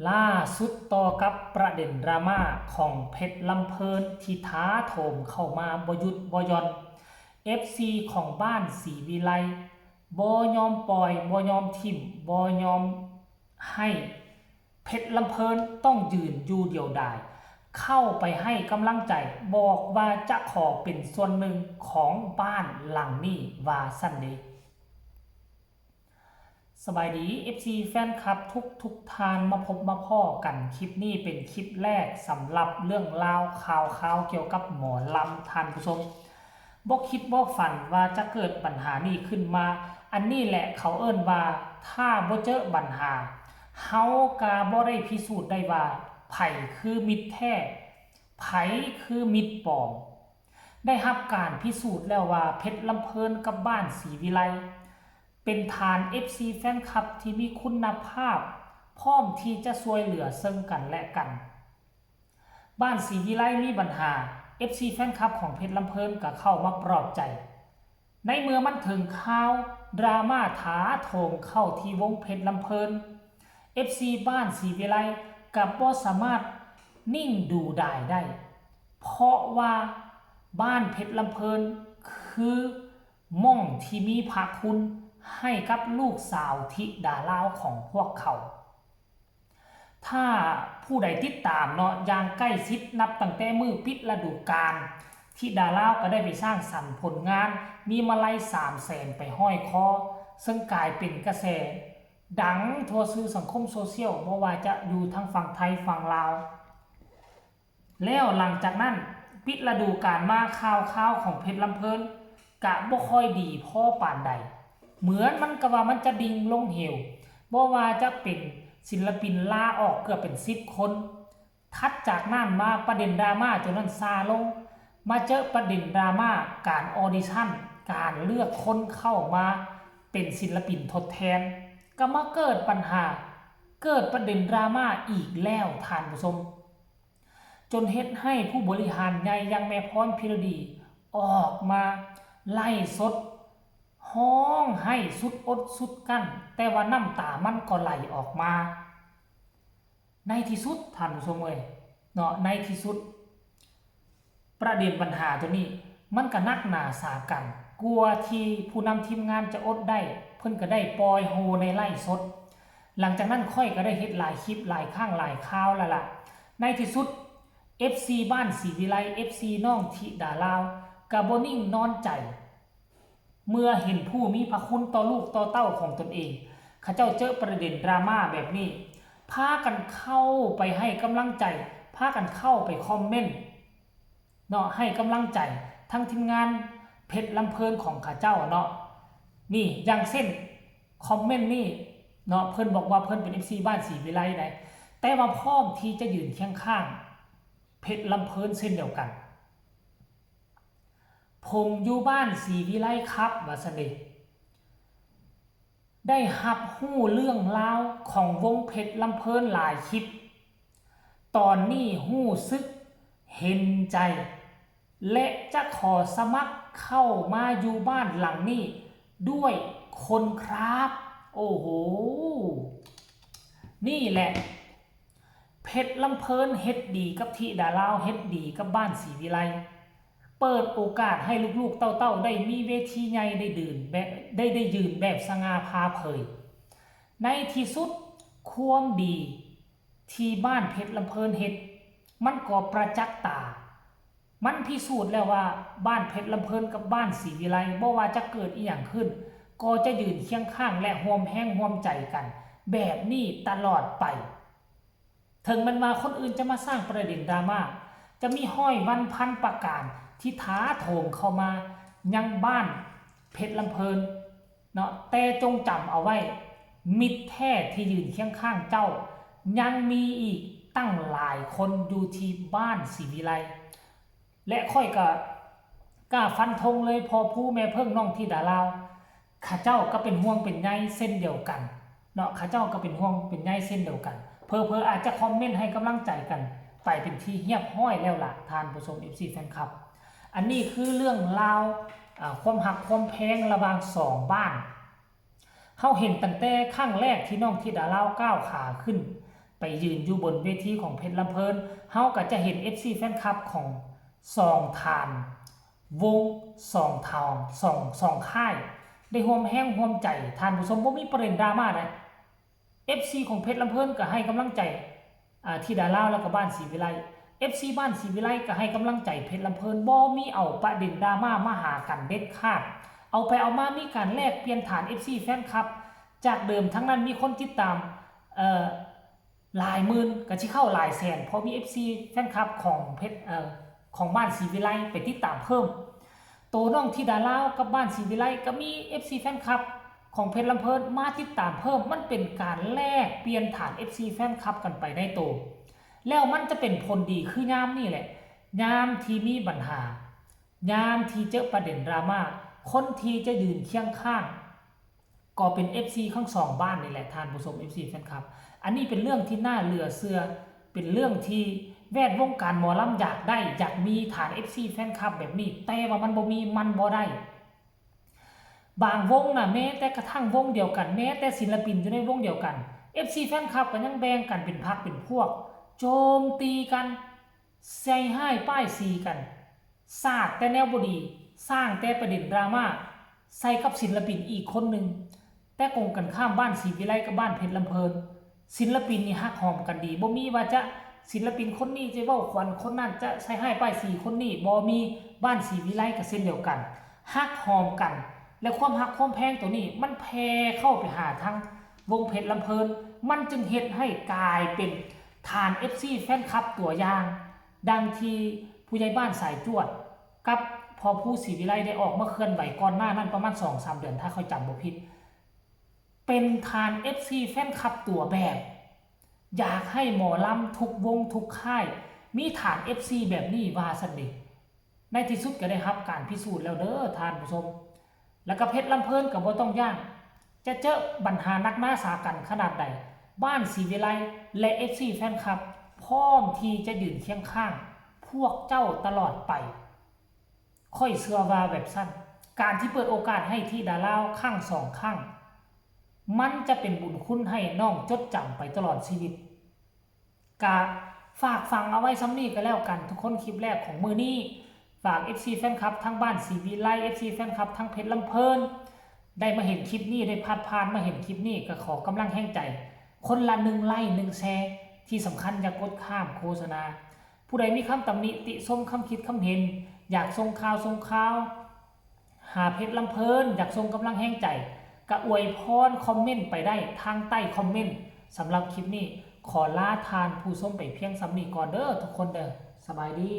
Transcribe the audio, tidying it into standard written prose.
ล่าสุดต่อกับประเด็นดราม่าของเพชรลำเพลินที่ท้าโถมเข้ามาบยุดบยอน FC ของบ้านศรีวิไลบยอมปล่อยบยอมทิมบยอมให้เพชรลำเพลินต้องยืนอยู่เดียวดายเข้าไปให้กำลังใจบอกว่าจะขอเป็นส่วนหนึ่งของบ้านหลังนี้ว่าสั้นเดสบายดี FC แฟนคลับทุกทานมาพบมาพ่อกันคลิปนี้เป็นคลิปแรกสำหรับเรื่องราวข่าวเกี่ยวกับหมอลำท่านผู้ชมบอกคิดบอกฝันว่าจะเกิดปัญหานี้ขึ้นมาอันนี้แหละเขาเอิ้นว่าถ้าบ่เจอปัญหาเฮากาบ่ได้พิสูจน์ได้ว่าไผคือมิตรแท้ไผคือมิตรปลอมได้รับการพิสูจน์แล้วว่าเพชรลำเพลินกับบ้านศรีวิไลเป็นฐาน FC แฟนคลับที่มีคุณภาพพร้อมที่จะช่วยเหลือซึ่งกันและกันบ้านศรีวิไลมีปัญหา FC แฟนคลับของเพชรลำเพลินก็เข้ามาปลอบใจในเมื่อมันถึงข่าวดราม่าถาโถมเข้าที่วงเพชรลำเพลิน FC บ้านศรีวิไลกับบ่สามารถนิ่งดูได้เพราะว่าบ้านเพชรลำเพลินคือม่องที่มีพระคุณให้กับลูกสาวธิดาลาวของพวกเขาถ้าผู้ใดติดตามเนาะอย่างใกล้ชิดนับตั้งแต่มือปิดฤดูกาลธิดาลาวก็ได้ไปสร้างสรรค์ผลงานมีมาลัย300,000ไปห้อยคอซึ่งกลายเป็นกระแสดังทั่วสื่อสังคมโซเชียลบ่ว่าจะอยู่ทางฝั่งไทยฝั่งลาวแล้วหลังจากนั้นปิดฤดูกาลมาข่าวของเพชรลำเพลินกะบ่ค่อยดีพอปานใดเหมือนมันก็ว่ามันจะดิ่งลงเหวบ่ว่าจะเป็นศิลปินลาออกเกือบเป็น10 คนถัดจากนั้นมาประเด็นดราม่าจนนั้นซาลงมาเจอประเด็นดราม่าการออดิชั่นการเลือกคนเข้ามาเป็นศิลปินทดแทนก็มาเกิดปัญหาเกิดประเด็นดราม่าอีกแล้วท่านผู้ชมจนเฮ็ดให้ผู้บริหารใหญ่อย่างแม่พรพิรดีออกมาไล่สดห้องให้สุดอดสุดกั้นแต่ว่าน้ำตามันก็ไหลออกมาในที่สุดท่านผู้ชมเอ้ยเนาะในที่สุดประเด็นปัญหาตัวนี้มันก็นักหนาสากันกลัวที่ผู้นำทีมงานจะอดได้เพิ่นก็ได้ปล่อยโฮในไล่สดหลังจากนั้นค่อยก็ได้เฮ็ดหลายคลิปหลายข้างหลายข่าวแล้วล่ะในที่สุด FC บ้านศรีวิไล FC น้องธิดาลาวก็บ่นิ่งนอนใจเมื่อเห็นผู้มีพระคุณต่อลูกต่อเต้าของตนเองเขาเจ้าเจอประเด็นดราม่าแบบนี้พากันเข้าไปให้กำลังใจพากันเข้าไปคอมเมนต์เนาะให้กำลังใจทั้งทีมงานเพชรลำเพลินของข้าเจ้าเนาะนี่อย่างเช่นคอมเมนต์นี่เนาะเพิ่นบอกว่าเพิ่นเป็น FC บ้านศรีวิไลได้แต่ว่าพร้อมที่จะยืนเคียงข้างเพชรลำเพลินเช่นเดียวกันผมอยู่บ้านศรีวิไลครับว่าซั่นเด้ได้รับรู้เรื่องราวของวงเพชรลำเพลินหลายคลิปตอนนี้รู้สึกเห็นใจและจะขอสมัครเข้ามาอยู่บ้านหลังนี้ด้วยคนครับโอ้โหนี่แหละเพชรลำเพลินเฮ็ดดีกับธิดาลาวเฮ็ดดีกับบ้านศรีวิไลเปิดโอกาสให้ลูกๆเต้าๆได้มีเวทีใหญ่ได้ดื่นแบบได้ยืนแบบสง่าผ่าเผยในที่สุดความดีที่บ้านเพชรลำเพลินเฮ็ดมันก็ประจักษ์ตามันพิสูจน์แล้วว่าบ้านเพชรลำเพลินกับบ้านศรีวิไลบ่ว่าจะเกิดอีหยังขึ้นก็จะยืนเคียงข้างและร่วมแรงร่วมใจกันแบบนี้ตลอดไปถึงมันมาคนอื่นจะมาสร้างประเด็นดราม่าจะมีห้อยวันพันประการที่ท้าโถมเข้ามายังบ้านเพชรลำเพลินเนาะแต่จงจำเอาไว้มิตรแท้ที่ยืนเคียงข้างเจ้ายังมีอีกตั้งหลายคนอยู่ที่บ้านศรีวิไลและค่อยก็กล้าฟันธงเลยพอผู้แม่เพิ่งน้องที่ดาลาวข้าเจ้าก็เป็นห่วงเป็นใยเส้นเดียวกันเนาะข้าเจ้าก็เป็นห่วงเป็นใยเส้นเดียวกันเพออาจจะคอมเมนต์ให้กำลังใจกันไปเป็นที่เงียบห้อยแล้วล่ะทานผู้ชม FC แฟนคลับอันนี้คือเรื่องราวความหักความแพงระหว่าง2บ้านเขาเห็นตั้งแต่ครั้งแรกที่น้องธิดาลาวก้าวขาขึ้น ไปยืนอยู่บนเวทีของเพชรลำเพลินเฮาก็จะเห็น FC แฟนคลับของสองทานวงสองทองสองค่ายได้ร่วมแห้งร่วมใจท่านผู้ชมบ่มีประเด็นดราม่านะ FC ของเพชรลำเพลินก็ให้กำลังใจที่ดาราแล้วก็บ้านศรีวิไล FC บ้านศรีวิไลก็ให้กำลังใจเพชรลำเพลินบ่มีเอาประเด็นดราม่ามาหากันเด็ดขาดเอาไปเอามามีการแลกเปลี่ยนฐาน FC แฟนคลับจากเดิมทั้งนั้นมีคนติดตามหลายหมื่นก็สิเข้าหลายแสนเพราะมี FC แฟนคลับของเพชรของบ้านศรีวิไลไปติดตามเพิ่มโตน้องที่ดารากับบ้านศรีวิไลก็มี FC แฟนคลับของเพชรลำเพลินมาติดตามเพิ่มมันเป็นการแลกเปลี่ยนฐาน FC แฟนคลับกันไปได้โตแล้วมันจะเป็นผลดีคือยามนี่แหละยามที่มีปัญหายามที่เจอประเด็นดราม่าคนที่จะยืนเคียงข้างก็เป็น FC ข้างสองบ้านนี่แหละท่านผู้ชม FC แฟนคลับอันนี้เป็นเรื่องที่น่าเหลือเชื่อเป็นเรื่องที่แวดวงการหมอลำอยากได้อยากมีฐาน FC แฟนคลับแบบนี้แต่ว่ามันบ่มีมันบ่ได้บางวงนะแม้แต่กระทั่งวงเดียวกันแม้แต่ศิลปินอยู่ในวงเดียวกัน FC แฟนคลับก็ยังแบ่งกันเป็นพรรคเป็นพวกโจมตีกันใส่ให้ป้ายสีกันสาดแต่แนวบดีสร้างแต่ประเด็นดราม่าใส่กับศิลปินอีกคนหนึ่งแต่กงกันข้ามบ้านศรีวิไลกับบ้านเพชรลำเพลินศิลปินนี่ฮักหอมกันดีบ่มีว่าจะศิลปินคนนี้จะเว้าขวัญคนนั้นจะใส่ให้ป้ายสีคนนี้บ่มีบ้านศรีวิไลก็เช่นเดียวกันฮักหอมกันและความฮักความแพงตัวนี้มันแผ่เข้าไปหาทั้งวงเพชรลำเพลินมันจึงเฮ็ดให้กลายเป็นฐาน FC แฟนคลับตัวอย่างดังที่ผู้ใหญ่บ้านสายจวดกับพอผู้ศรีวิไลได้ออกมาเคลื่อนไหวก่อนหน้านั้นประมาณ 2-3 เดือนถ้าเขาจำบ่ผิดเป็นฐาน FC แฟนคลับตัวแบบอยากให้หมอลำทุกวงทุกค่ายมีฐาน FC แบบนี้ว่าซั่นเด้ในที่สุดก็ได้รับการพิสูจน์แล้วเด้อท่านผู้ชมแล้วก็เพชรลำเพลินก็บ่ต้องย่างจะเจอปัญหานักหน้าสากันขนาดใดบ้านศรีวิไลและ FC แฟนคลับพร้อมที่จะยืนเคียงข้างพวกเจ้าตลอดไปค่อยเชื่อว่าแบบสั้นการที่เปิดโอกาสให้ที่ดาราข้างสองข้างมันจะเป็นบุญคุณให้น้องจดจำไปตลอดชีวิตกาฝากฟังเอาไว้ซ้ำนี้ก็แล้วกันทุกคนคลิปแรกของมือนี้ฝาก FC แฟนคลับทั้งบ้านศรีวิไล FC แฟนคลับทั้งเพชรลำเพลินได้มาเห็นคลิปนี้ได้ผ่านมาเห็นคลิปนี้ก็ขอกำลังแห้งใจคนละ1 ไลค์ 1 แชร์ที่สำคัญอย่ากดข้ามโฆษณาผู้ใดมีคำตำหนิติชมคำคิดคำเห็นอยากส่งข่าวหาเพชรลำเพลินอยากส่งกำลังแห้งใจก็อวยพรคอมเมนต์ไปได้ทางใต้คอมเมนต์สำหรับคลิปนี้ขอลาทานผู้ชมไปเพียงสำนีก่อนเด้อทุกคนเด้อสบายดี